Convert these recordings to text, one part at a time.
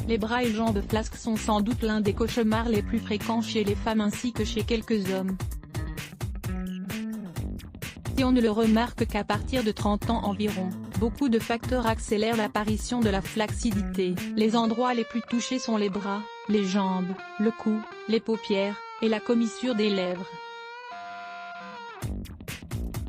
Les bras et jambes flasques sont sans doute l'un des cauchemars les plus fréquents chez les femmes ainsi que chez quelques hommes. Et on ne le remarque qu'à partir de 30 ans environ. Beaucoup de facteurs accélèrent l'apparition de la flacidité. Les endroits les plus touchés sont les bras, les jambes, le cou, les paupières, et la commissure des lèvres.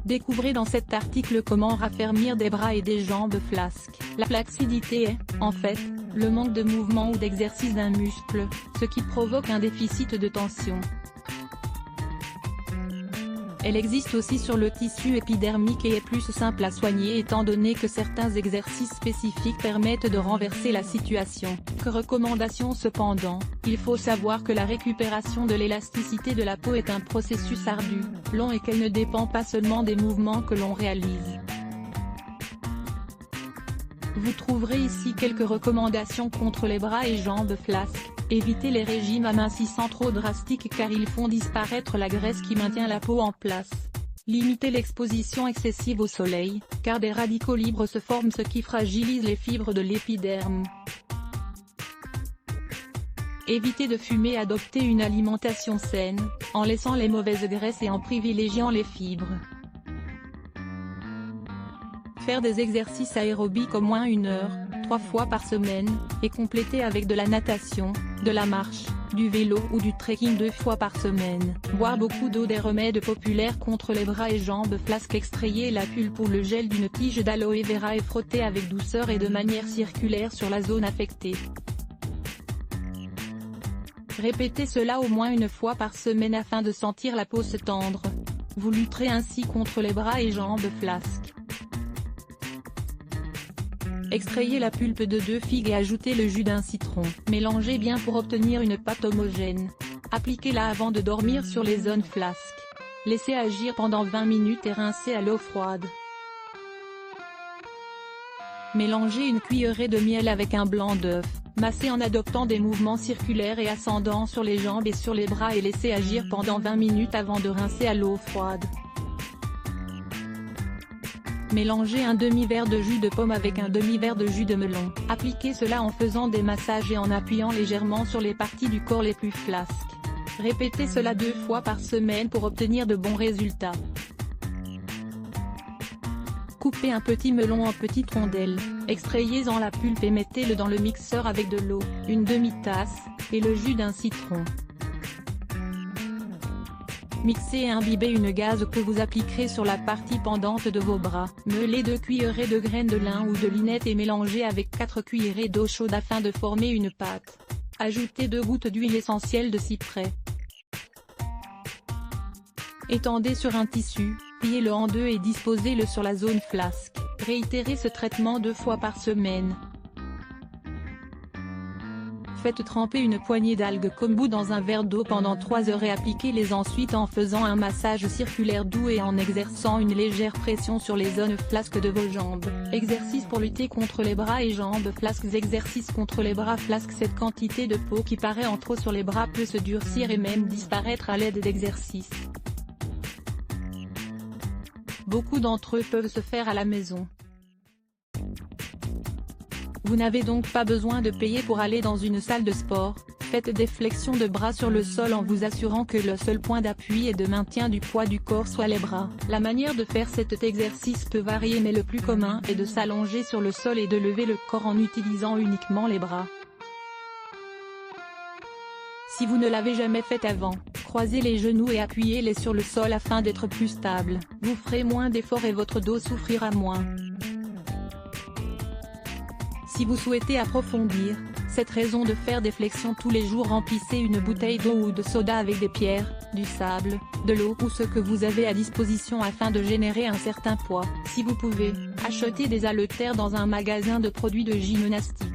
Découvrez dans cet article comment raffermir des bras et des jambes flasques. La flacidité est, en fait, le manque de mouvement ou d'exercice d'un muscle, ce qui provoque un déficit de tension. Elle existe aussi sur le tissu épidermique et est plus simple à soigner étant donné que certains exercices spécifiques permettent de renverser la situation. Que recommandation cependant, il faut savoir que la récupération de l'élasticité de la peau est un processus ardu, long et qu'elle ne dépend pas seulement des mouvements que l'on réalise. Vous trouverez ici quelques recommandations contre les bras et jambes flasques. Évitez les régimes amincissants trop drastiques car ils font disparaître la graisse qui maintient la peau en place. Limitez l'exposition excessive au soleil, car des radicaux libres se forment ce qui fragilise les fibres de l'épiderme. Évitez de fumer et adoptez une alimentation saine, en laissant les mauvaises graisses et en privilégiant les fibres. Faire des exercices aérobiques au moins 1 heure, 3 fois par semaine, et compléter avec de la natation, de la marche, du vélo ou du trekking 2 fois par semaine. Boire beaucoup d'eau. Des remèdes populaires contre les bras et jambes flasques. Extrayez la pulpe ou le gel d'une tige d'aloe vera et frottez avec douceur et de manière circulaire sur la zone affectée. Répétez cela au moins 1 fois par semaine afin de sentir la peau se tendre. Vous lutterez ainsi contre les bras et jambes flasques. Extrayez la pulpe de 2 figues et ajoutez le jus d'un citron. Mélangez bien pour obtenir une pâte homogène. Appliquez-la avant de dormir sur les zones flasques. Laissez agir pendant 20 minutes et rincez à l'eau froide. Mélangez une cuillerée de miel avec un blanc d'œuf. Massez en adoptant des mouvements circulaires et ascendants sur les jambes et sur les bras et laissez agir pendant 20 minutes avant de rincer à l'eau froide. Mélangez un demi-verre de jus de pomme avec un demi-verre de jus de melon. Appliquez cela en faisant des massages et en appuyant légèrement sur les parties du corps les plus flasques. Répétez cela 2 fois par semaine pour obtenir de bons résultats. Coupez un petit melon en petites rondelles, extrayez-en la pulpe et mettez-le dans le mixeur avec de l'eau, une demi-tasse, et le jus d'un citron. Mixez et imbibez une gaze que vous appliquerez sur la partie pendante de vos bras. Meulez 2 cuillerées de graines de lin ou de linette et mélangez avec 4 cuillerées d'eau chaude afin de former une pâte. Ajoutez 2 gouttes d'huile essentielle de cyprès. Étendez sur un tissu, pliez-le en 2 et disposez-le sur la zone flasque. Réitérez ce traitement 2 fois par semaine. Faites tremper une poignée d'algues kombu dans un verre d'eau pendant 3 heures et appliquez-les ensuite en faisant un massage circulaire doux et en exerçant une légère pression sur les zones flasques de vos jambes. Exercice pour lutter contre les bras et jambes flasques. Exercice contre les bras flasques. Cette quantité de peau qui paraît en trop sur les bras peut se durcir et même disparaître à l'aide d'exercices. Beaucoup d'entre eux peuvent se faire à la maison. Vous n'avez donc pas besoin de payer pour aller dans une salle de sport. Faites des flexions de bras sur le sol en vous assurant que le seul point d'appui et de maintien du poids du corps soit les bras. La manière de faire cet exercice peut varier mais le plus commun est de s'allonger sur le sol et de lever le corps en utilisant uniquement les bras. Si vous ne l'avez jamais fait avant, croisez les genoux et appuyez-les sur le sol afin d'être plus stable. Vous ferez moins d'efforts et votre dos souffrira moins. Si vous souhaitez approfondir cette raison de faire des flexions tous les jours, remplissez une bouteille d'eau ou de soda avec des pierres, du sable, de l'eau ou ce que vous avez à disposition afin de générer un certain poids. Si vous pouvez, achetez des haltères dans un magasin de produits de gymnastique.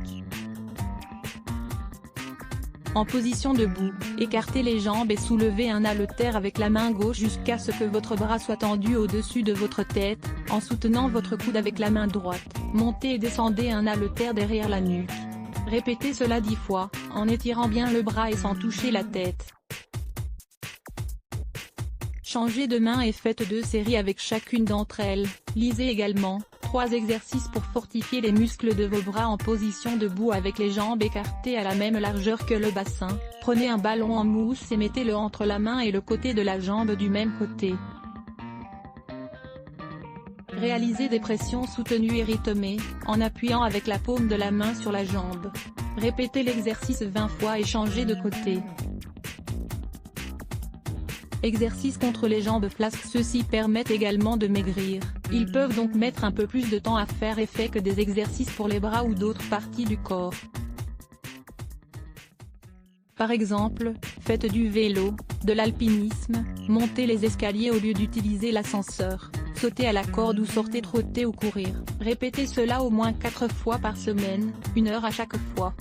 En position debout, écartez les jambes et soulevez un haltère avec la main gauche jusqu'à ce que votre bras soit tendu au-dessus de votre tête, en soutenant votre coude avec la main droite. Montez et descendez un haltère derrière la nuque. Répétez cela 10 fois, en étirant bien le bras et sans toucher la tête. Changez de main et faites 2 séries avec chacune d'entre elles. Lisez également 3 exercices pour fortifier les muscles de vos bras en position debout avec les jambes écartées à la même largeur que le bassin. Prenez un ballon en mousse et mettez-le entre la main et le côté de la jambe du même côté. Réalisez des pressions soutenues et rythmées, en appuyant avec la paume de la main sur la jambe. Répétez l'exercice 20 fois et changez de côté. Exercice contre les jambes flasques. Ceux-ci permettent également de maigrir, ils peuvent donc mettre un peu plus de temps à faire effet que des exercices pour les bras ou d'autres parties du corps. Par exemple, faites du vélo, de l'alpinisme, montez les escaliers au lieu d'utiliser l'ascenseur, sautez à la corde ou sortez trotter ou courir. Répétez cela au moins 4 fois par semaine, 1 heure à chaque fois.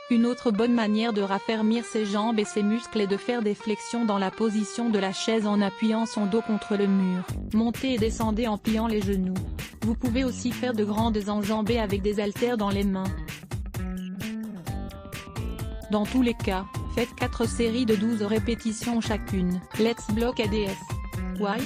Une autre bonne manière de raffermir ses jambes et ses muscles est de faire des flexions dans la position de la chaise en appuyant son dos contre le mur. Montez et descendez en pliant les genoux. Vous pouvez aussi faire de grandes enjambées avec des haltères dans les mains. Dans tous les cas, faites 4 séries de 12 répétitions chacune. Let's block ADS. Why?